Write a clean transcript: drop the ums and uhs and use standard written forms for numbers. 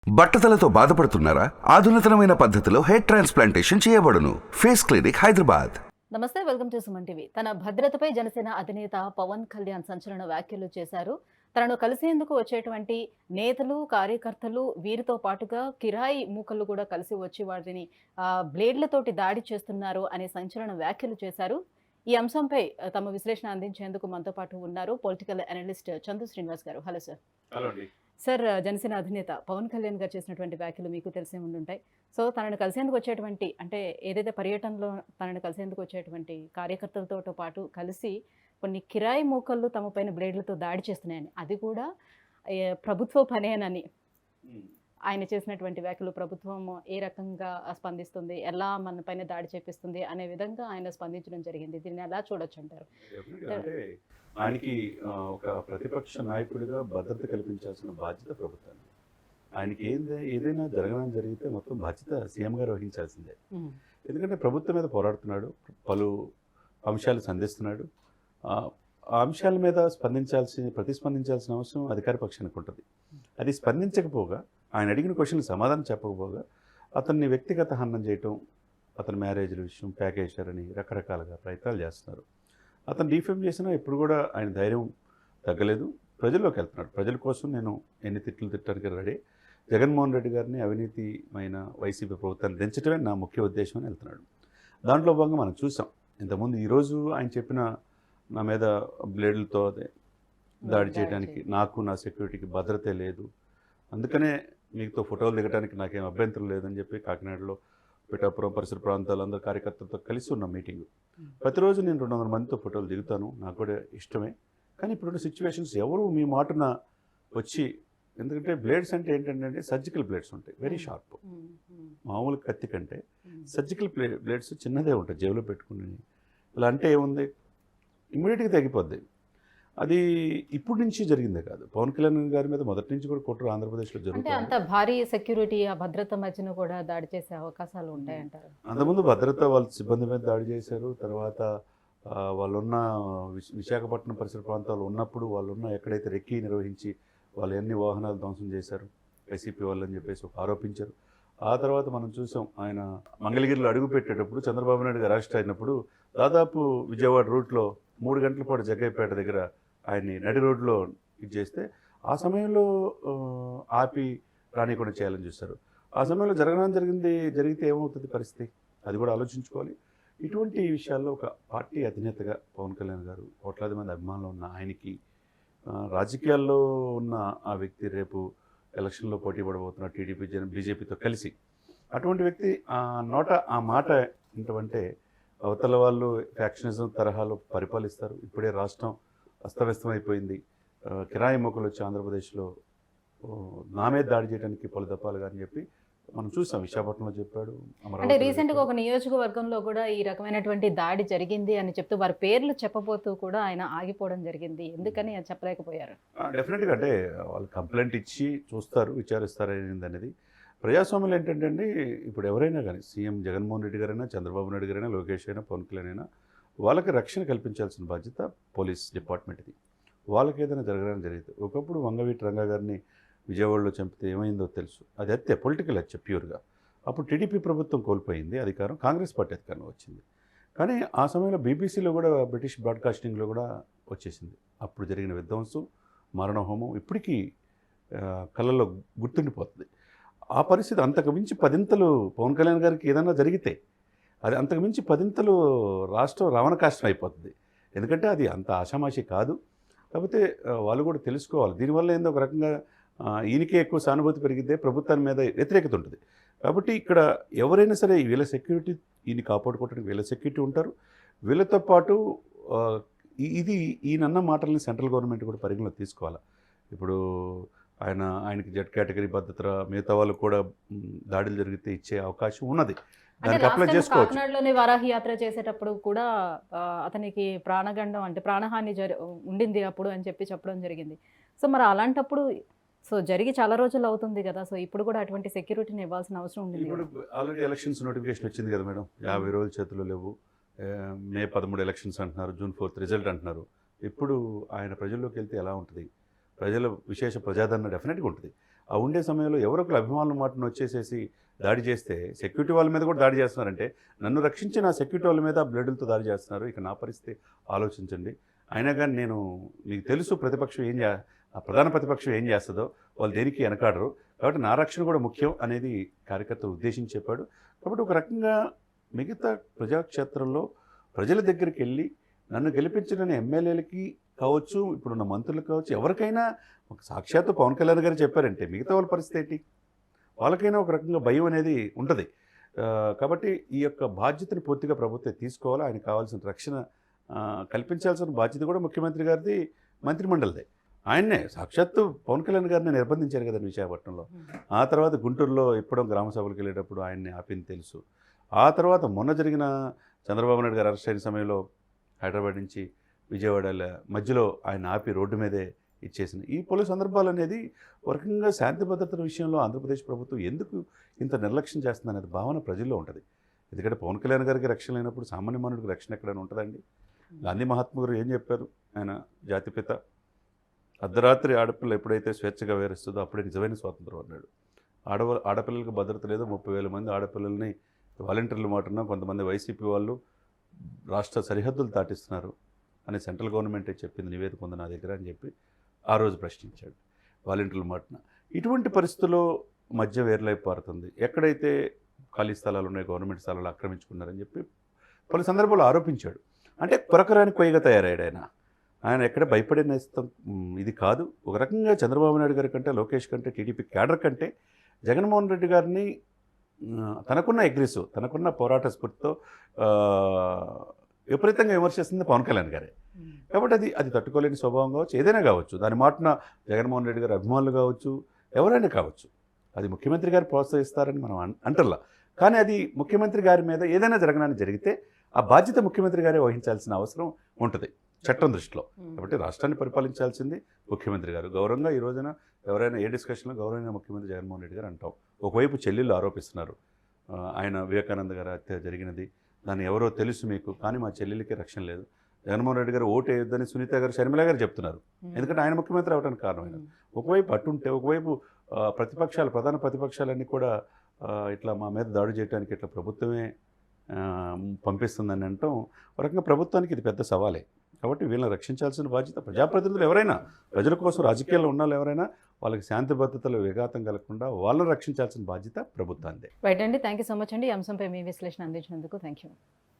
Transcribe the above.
బట్టతలతో బాధపడుతున్నారా? ఆధునితనమైన పద్ధతిలో hair transplantation చేయబడును. Face clinic, Hyderabad. నమస్తే, వెల్కమ్ టు సుమన్ టీవీ. తన భద్రతపై జనసేన అధినేత పవన్ కళ్యాణ్ సంచలన వ్యాఖ్యలు చేశారు. తనను కలిసేందుకు వచ్చేటువంటి నేతలు, కార్యకర్తలు, వీరితో పాటుగా కిరాయి మూకలు కూడా కలిసి వచ్చి వారిని బ్లేడ్లతోటి దాడి చేస్తున్నారు అనే సంచలన వ్యాఖ్యలు చేశారు. ఈ అంశంపై తమ విశ్లేషణ అందించేందుకు మనతో పాటు ఉన్నారు పొలిటికల్ అనలిస్ట్ చందు శ్రీనివాస్ గారు. Hello sir. హలో అండి. సార్, జనసేన అధినేత పవన్ కళ్యాణ్ గారు చేసినటువంటి వ్యాఖ్యలు మీకు తెలిసే ఉండుంటాయి. సో తనను కలిసేందుకు వచ్చేటువంటి ఏదైతే పర్యటనలో తనను కలిసేందుకు వచ్చేటువంటి కార్యకర్తలతో పాటు కలిసి కొన్ని కిరాయి మూకళ్ళు తమ పైన బ్లేడ్లతో దాడి చేస్తున్నాయని, అది కూడా ప్రభుత్వ పనేనని ఆయన చేసినటువంటి వ్యాఖ్యలు, ప్రభుత్వం ఏ రకంగా స్పందిస్తుంది, ఎలా మన పైన దాడి చేపిస్తుంది అనే విధంగా ఆయన స్పందించడం జరిగింది. దీన్ని ఎలా చూడొచ్చు అంటారు? అంటే ఆయనకి ఒక ప్రతిపక్ష నాయకుడిగా భద్రత కల్పించాల్సిన బాధ్యత ప్రభుత్వానికి. ఆయనకి ఏదైనా జరగడం జరిగితే మొత్తం బాధ్యత సీఎం గారు వహించాల్సిందే. ఎందుకంటే ప్రభుత్వం మీద పోరాడుతున్నాడు, పలు అంశాలు సంధిస్తున్నాడు. ఆ అంశాల మీద ప్రతిస్పందించాల్సిన అవసరం అధికార పక్షానికి ఉంటుంది. అది స్పందించకపోగా, ఆయన అడిగిన క్వశ్చన్కి సమాధానం చెప్పకపోగా అతన్ని వ్యక్తిగత హననం చేయటం, అతని మ్యారేజ్ల విషయం ప్యాకేజారని రకరకాలుగా ప్రయత్నాలు చేస్తున్నారు. అతను డిఫేమ్ చేసినా ఇప్పుడు కూడా ఆయన ధైర్యం తగ్గలేదు. ప్రజల్లోకి వెళ్తున్నాడు. ప్రజల కోసం నేను ఎన్ని తిట్లు తిట్టడానికి రెడీ. జగన్మోహన్ రెడ్డి గారిని అవినీతిమైన వైసీపీ ప్రభుత్వాన్ని దించడమే నా ముఖ్య ఉద్దేశం అని వెళ్తున్నాడు. దాంట్లో భాగంగా మనం చూసాం. ఇంతకుముందు ఈరోజు ఆయన చెప్పిన నా మీద బ్లేడ్లతో దాడి చేయడానికి నాకు నా సెక్యూరిటీకి భద్రతే లేదు, అందుకనే మీతో ఫోటోలు దిగడానికి నాకేం అభ్యంతరం లేదని చెప్పి కాకినాడలో పిఠాపురం పరిసర ప్రాంతాలందరూ కార్యకర్తలతో కలిసి ఉన్న మీటింగు. ప్రతిరోజు నేను 200 మందితో ఫోటోలు దిగుతాను, నాకు కూడా ఇష్టమే. కానీ ఇప్పుడున్న సిచ్యువేషన్స్ ఎవరు మీ మాటన వచ్చి, ఎందుకంటే బ్లేడ్స్ అంటే ఏంటంటే సర్జికల్ బ్లేడ్స్ ఉంటాయి, వెరీ షార్ప్. మామూలు కత్తి కంటే సర్జికల్ బ్లేడ్స్ చిన్నదే ఉంటాయి, జేబులో పెట్టుకుని. ఇలా అంటే ఏముంది, ఇమ్మీడియట్గా తగ్గిపోద్ది. అది ఇప్పుడు నుంచి జరిగిందే కాదు, పవన్ కళ్యాణ్ గారి మీద మొదటి నుంచి కూడా కుట్ర ఆంధ్రప్రదేశ్లో జరుగుతుంది. అంత భారీ సెక్యూరిటీ, ఆ భద్రత మధ్యన కూడా దాడి చేసే అవకాశాలు ఉంటాయంటారు? అంతకుముందు భద్రత వాళ్ళ సిబ్బంది మీద దాడి చేశారు. తర్వాత వాళ్ళున్న విశాఖపట్నం పరిసర ప్రాంతాలు ఉన్నప్పుడు వాళ్ళున్న ఎక్కడైతే రెక్కీ నిర్వహించి వాళ్ళు ఎన్ని వాహనాలు ధ్వంసం చేశారు వైసీపీ వాళ్ళని చెప్పేసి ఆరోపించారు. ఆ తర్వాత మనం చూసాం, ఆయన మంగళగిరిలో అడుగు పెట్టేటప్పుడు చంద్రబాబు నాయుడు గారు అరెస్ట్ అయినప్పుడు దాదాపు విజయవాడ రూట్లో 3 గంటల పాటు జగ్గయ్యపేట దగ్గర ఆయన్ని నడి రోడ్లో ఇది చేస్తే, ఆ సమయంలో ఆపి రానికుండా చేయాలని చూస్తారు. ఆ సమయంలో జరిగితే ఏమవుతుంది పరిస్థితి, అది కూడా ఆలోచించుకోవాలి. ఇటువంటి విషయాల్లో ఒక పార్టీ అధినేతగా పవన్ కళ్యాణ్ గారు, కోట్లాది మంది అభిమానులు ఉన్న ఆయనకి, రాజకీయాల్లో ఉన్న ఆ వ్యక్తి రేపు ఎలక్షన్లో పోటీ పడబోతున్న టీడీపీ బీజేపీతో కలిసి, అటువంటి వ్యక్తి ఆ మాట ఏంటంటే అవతల వాళ్ళు ఫ్యాక్షనిజం తరహాలో పరిపాలిస్తారు. ఇప్పుడే రాష్ట్రం అస్తవ్యస్తమైపోయింది, కిరాయి మొక్కలు వచ్చి ఆంధ్రప్రదేశ్లో నా మీద దాడి చేయడానికి పలు దప్పాలుగా అని చెప్పి మనం చూసాం. విశాఖపట్నంలో చెప్పాడు. అంటే రీసెంట్గా ఒక నియోజకవర్గంలో కూడా ఈ రకమైనటువంటి దాడి జరిగింది అని చెప్తూ వారి పేర్లు చెప్పబోతూ కూడా ఆయన ఆగిపోవడం జరిగింది. ఎందుకని అది చెప్పలేకపోయారు? డెఫినెట్గా అంటే వాళ్ళు కంప్లైంట్ ఇచ్చి చూస్తారు, విచారిస్తారు అనేది. ప్రజాస్వామ్యంలో ఏంటంటే ఇప్పుడు ఎవరైనా కానీ, సీఎం జగన్మోహన్ రెడ్డి గారైనా, చంద్రబాబు నాయుడు గారైనా, లోకేష్ అయినా, పవన్ కళ్యాణ్ అయినా, వాళ్ళకి రక్షణ కల్పించాల్సిన బాధ్యత పోలీస్ డిపార్ట్మెంట్ది. వాళ్ళకి ఏదైనా జరగడానికి జరిగితే, ఒకప్పుడు వంగవీటి రంగా గారిని విజయవాడలో చంపితే ఏమైందో తెలుసు. అది హత్య, పొలిటికల్ హత్య ప్యూర్గా. అప్పుడు టీడీపీ ప్రభుత్వం కోల్పోయింది అధికారం, కాంగ్రెస్ పార్టీ అధికారం వచ్చింది. కానీ ఆ సమయంలో బీబీసీలో కూడా, బ్రిటిష్ బ్రాడ్కాస్టింగ్లో కూడా వచ్చేసింది. అప్పుడు జరిగిన విధ్వంసం, మారణహోమం ఇప్పటికీ కళ్ళల్లో గుర్తుండిపోతుంది. ఆ పరిస్థితి అంతకు మించి పదింతలు పవన్ కళ్యాణ్ గారికి ఏదైనా జరిగితే, అది అంతకు మించి పదింతలు రాష్ట్రం రావణకాష్టం అయిపోతుంది. ఎందుకంటే అది అంత ఆషామాషి కాదు. కాకపోతే వాళ్ళు కూడా తెలుసుకోవాలి. దీనివల్ల ఏందో ఒక రకంగా ఈయనకే ఎక్కువ సానుభూతి పెరిగితే ప్రభుత్వాన్ని మీద వ్యతిరేకత ఉంటుంది. కాబట్టి ఇక్కడ ఎవరైనా సరే వీళ్ళ సెక్యూరిటీ, ఈయన కాపాడుకోవడానికి వీళ్ళ సెక్యూరిటీ ఉంటారు. వీళ్ళతో పాటు ఈయనన్న మాటలని సెంట్రల్ గవర్నమెంట్ కూడా పరిగణలో తీసుకోవాలి. ఇప్పుడు ఆయనకి జెడ్ కేటగిరీ భద్రత, మిగతా వాళ్ళు కూడా దాడులు జరిగితే ఇచ్చే అవకాశం ఉన్నది. దానికి అప్లై చేసుకోవచ్చు. కాకినాడలోని వారాహి యాత్ర చేసేటప్పుడు కూడా అతనికి ప్రాణగండం, ప్రాణహాని ఉండింది అప్పుడు అని చెప్పడం జరిగింది. సో మరి అలాంటప్పుడు జరిగి చాలా రోజులు అవుతుంది కదా, సో ఇప్పుడు కూడా అటువంటి సెక్యూరిటీని ఇవ్వాల్సిన అవసరం ఉంది. ఇప్పుడు ఆల్రెడీ ఎలక్షన్స్ నోటిఫికేషన్ వచ్చింది కదా మేడం, 50 రోజుల చేతుల్లో లేవు. మే 13 ఎలక్షన్స్ అంటున్నారు, జూన్ 4 రిజల్ట్ అంటున్నారు. ఇప్పుడు ఆయన ప్రజల్లోకి వెళ్తే ఎలా ఉంటుంది? ప్రజల విశేష ప్రజాదరణ డెఫినెట్గా ఉంటుంది. ఆ ఉండే సమయంలో ఎవరో ఒకరు అభిమానుల మాటను వచ్చేసేసి దాడి చేస్తే సెక్యూరిటీ వాళ్ళ మీద కూడా దాడి చేస్తున్నారంటే నన్ను రక్షించి నా సెక్యూరిటీ వాళ్ళ మీద బ్లేడులతో దాడి చేస్తున్నారు. ఇక నా పరిస్థితి ఆలోచించండి. అయినా కానీ నేను మీకు తెలుసు ఆ ప్రధాన ప్రతిపక్షం ఏం చేస్తుందో, వాళ్ళు దేనికి వెనకాడరు. కాబట్టి నా రక్షణ కూడా ముఖ్యం అనేది కార్యకర్తలు ఉద్దేశించి చెప్పాడు. కాబట్టి ఒక రకంగా మిగతా ప్రజాక్షేత్రంలో ప్రజల దగ్గరికి వెళ్ళి నన్ను గెలిపించిన ఎమ్మెల్యేలకి కావచ్చు, ఇప్పుడున్న మంత్రులకు కావచ్చు, ఎవరికైనా ఒక సాక్షాత్తు పవన్ కళ్యాణ్ గారు చెప్పారంటే మిగతా వాళ్ళ పరిస్థితి ఏంటి? వాళ్ళకైనా ఒక రకంగా భయం అనేది ఉంటుంది. కాబట్టి ఈ యొక్క బాధ్యతను పూర్తిగా ప్రభుత్వం తీసుకోవాలి. ఆయనకు కావాల్సిన రక్షణ కల్పించాల్సిన బాధ్యత కూడా ముఖ్యమంత్రి గారిది, మంత్రిమండలిదే. ఆయన్నే సాక్షాత్తు పవన్ కళ్యాణ్ గారిని నిర్బంధించారు కదండి విశాఖపట్నంలో. ఆ తర్వాత గుంటూరులో ఎప్పుడో గ్రామ సభలకు వెళ్ళేటప్పుడు ఆయన్ని ఆపింది తెలుసు. ఆ తర్వాత మొన్న జరిగిన చంద్రబాబు నాయుడు గారు అరెస్ట్ అయిన సమయంలో హైదరాబాద్ నుంచి విజయవాడ మధ్యలో ఆయన ఆపి రోడ్డు మీదే ఇచ్చేసింది. ఈ పలు సందర్భాలు అనేది ఒక రకంగా శాంతి భద్రతల విషయంలో ఆంధ్రప్రదేశ్ ప్రభుత్వం ఎందుకు ఇంత నిర్లక్ష్యం చేస్తుంది అనేది భావన ప్రజల్లో ఉంటుంది. ఎందుకంటే పవన్ కళ్యాణ్ గారికి రక్షణ లేనప్పుడు సామాన్య మానవుడికి రక్షణ ఎక్కడైనా ఉంటుందండి? గాంధీ మహాత్మా గారు ఏం చెప్పారు? ఆయన జాతిపిత. అర్ధరాత్రి ఆడపిల్ల ఎప్పుడైతే స్వేచ్ఛగా విహరిస్తుందో అప్పుడే నిజమైన స్వాతంత్రం అన్నాడు. ఆడపిల్లలకు భద్రత లేదు. 30,000 మంది ఆడపిల్లల్ని వాలంటీర్లు మాటున్నా కొంతమంది వైసీపీ వాళ్ళు రాష్ట్ర సరిహద్దులు దాటిస్తున్నారు అని సెంట్రల్ గవర్నమెంటే చెప్పింది, నివేదిక ఉంది నా దగ్గర అని చెప్పి ఆ రోజు ప్రశ్నించాడు వాలంటీర్ల మాటన. ఇటువంటి పరిస్థితుల్లో మధ్య వేర్లై పారుతుంది. ఎక్కడైతే ఖాళీ స్థలాలు ఉన్నాయో గవర్నమెంట్ స్థలాలు ఆక్రమించుకున్నారని చెప్పి పలు సందర్భాలు ఆరోపించాడు. అంటే కొరకరాని కొయ్యగా తయారయ్యాడు ఆయన ఎక్కడ భయపడే నేస్తం ఇది కాదు. ఒక రకంగా చంద్రబాబు నాయుడు గారి కంటే, లోకేష్ కంటే, టీడీపీ క్యాడర్ కంటే జగన్మోహన్ రెడ్డి గారిని తనకున్న అగ్రెసివ్, తనకున్న పోరాట స్ఫూర్తితో విపరీతంగా విమర్శిస్తుంది పవన్ కళ్యాణ్ గారే. కాబట్టి అది తట్టుకోలేని స్వభావం కావచ్చు, ఏదైనా కావచ్చు. దాని మాటన జగన్మోహన్ రెడ్డి గారి అభిమానులు కావచ్చు, ఎవరైనా కావచ్చు, అది ముఖ్యమంత్రి గారు ప్రోత్సహిస్తారని మనం అంటల్లా. కానీ అది ముఖ్యమంత్రి గారి మీద ఏదైనా జరగడానికి జరిగితే ఆ బాధ్యత ముఖ్యమంత్రి గారే వహించాల్సిన అవసరం ఉంటుంది చట్టం దృష్టిలో. కాబట్టి రాష్ట్రాన్ని పరిపాలించాల్సింది ముఖ్యమంత్రి గారు. గౌరవంగా ఈ రోజున ఎవరైనా ఏ డిస్కషన్లో గౌరవమైన ముఖ్యమంత్రి జగన్మోహన్ రెడ్డి గారు అంటాం. ఒకవైపు చెల్లెళ్ళు ఆరోపిస్తున్నారు, ఆయన వివేకానంద గారి హత్య జరిగినది, దాన్ని ఎవరో తెలుసు మీకు, కానీ మా చెల్లెలకి రక్షణ లేదు. జగన్మోహన్ రెడ్డి గారు ఓటు వేయొద్దని సునీత గారు, షర్మిల గారు చెప్తున్నారు. ఎందుకంటే ఆయన ముఖ్యమంత్రి అవడానికి కారణమైన. ఒకవైపు అటుంటే ఒకవైపు ప్రధాన ప్రతిపక్షాలన్నీ కూడా ఇట్లా మా మీద దాడి చేయడానికి ఇట్లా ప్రభుత్వమే పంపిస్తుందని అంటాం. ఒక రకంగా ప్రభుత్వానికి ఇది పెద్ద సవాలే. కాబట్టి వీళ్ళని రక్షించాల్సిన బాధ్యత ప్రజాప్రతినిధులు ఎవరైనా, ప్రజల కోసం రాజకీయాల్లో ఉన్న ఎవరైనా, వాళ్ళకి శాంతి భద్రతలు విఘాతం కలగకుండా వాళ్ళని రక్షించాల్సిన బాధ్యత ప్రభుత్వానిదే. రైట్ అండి, థ్యాంక్ యూ సో మచ్ అండి. ఈ అంశంపై మీ విశ్లేషణ అందించినందుకు థ్యాంక్ యూ.